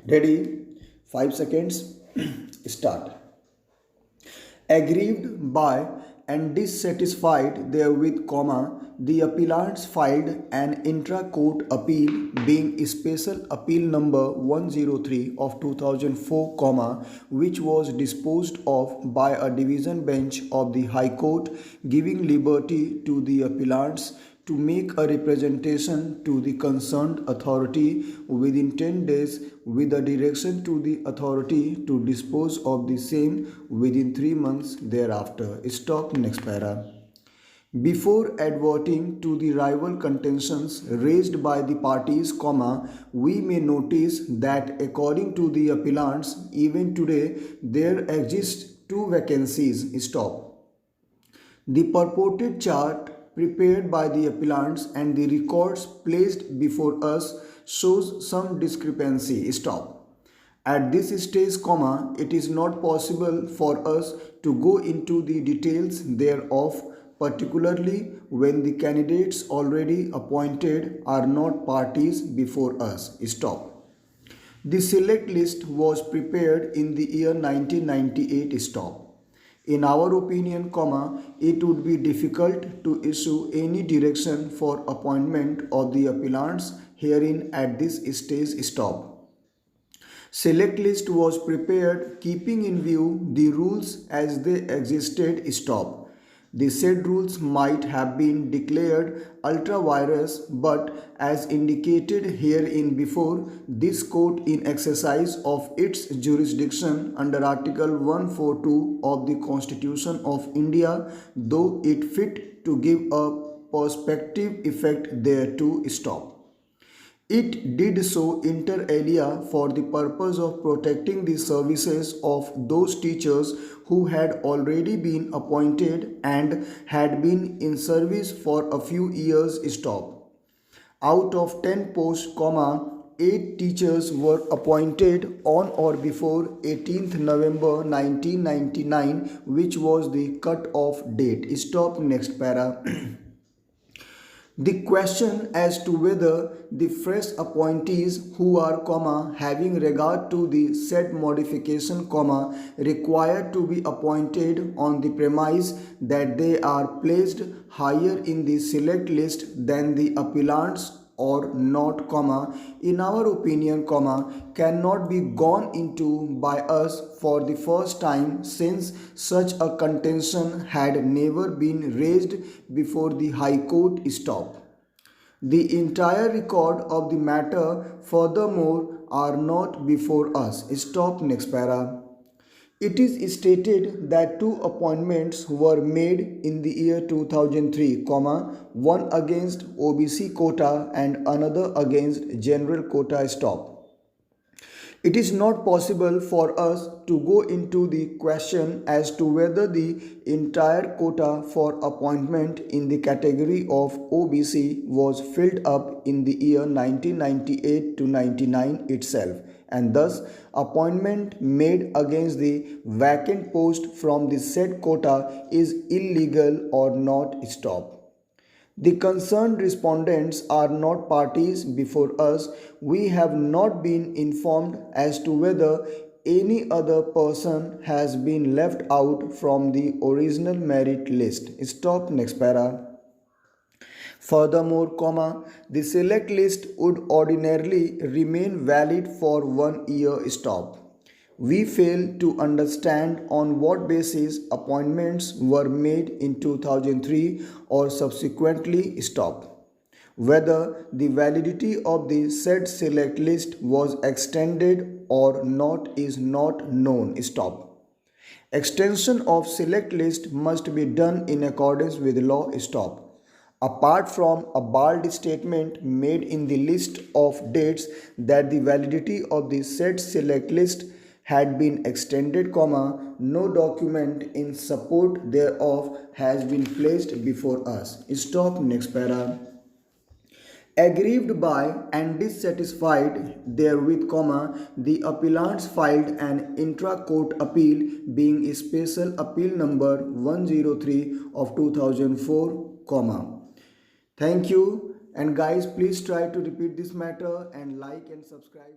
Ready? 5 seconds. Start. Aggrieved by and dissatisfied therewith, the appellants filed an intra-court appeal being special appeal number 103 of 2004, which was disposed of by a division bench of the High Court, giving liberty to the appellants to make a representation to the concerned authority within 10 days with a direction to the authority to dispose of the same within 3 months thereafter. Stop next para. Before adverting to the rival contentions raised by the parties, we may notice that according to the appellants, even today there exist two vacancies. Stop. The purported chart prepared by the appellants and the records placed before us shows some discrepancy. Stop. At this stage, it is not possible for us to go into the details thereof, particularly when the candidates already appointed are not parties before us. Stop. The select list was prepared in the year 1998. Stop. In our opinion, it would be difficult to issue any direction for appointment of the appellants herein at this stage. Stop. Select list was prepared keeping in view the rules as they existed. Stop. The said rules might have been declared ultra vires, but as indicated herein before, this court in exercise of its jurisdiction under Article 142 of the Constitution of India, though it fit to give a prospective effect thereto. Stop. It did so inter alia for the purpose of protecting the services of those teachers who had already been appointed and had been in service for a few years. Stop. Out of 10 posts, 8 teachers were appointed on or before 18th November 1999, which was the cut-off date. Stop next para. The question as to whether the fresh appointees who are, having regard to the said modification, required to be appointed on the premise that they are placed higher in the select list than the appellants or not, in our opinion, cannot be gone into by us for the first time, since such a contention had never been raised before the High Court. Stop. The entire record of the matter, furthermore, are not before us. Stop next para. It is stated that two appointments were made in the year 2003, one against OBC quota and another against general quota. Stop. It is not possible for us to go into the question as to whether the entire quota for appointment in the category of OBC was filled up in the year 1998 to 99 itself, and thus appointment made against the vacant post from the said quota is illegal or not. Stop. The concerned respondents are not parties before us. We have not been informed as to whether any other person has been left out from the original merit list. Stop next para. Furthermore, the select list would ordinarily remain valid for 1 year. Stop. We fail to understand on what basis appointments were made in 2003 or subsequently. Stop. Whether the validity of the said select list was extended or not is not known. Stop. Extension of select list must be done in accordance with law. Stop. Apart from a bald statement made in the list of dates that the validity of the said select list had been extended, no document in support thereof has been placed before us. Stop next para. Aggrieved by and dissatisfied therewith, the appellants filed an intra-court appeal being special appeal number 103 of 2004, Thank you, and guys, please try to repeat this matter and like and subscribe.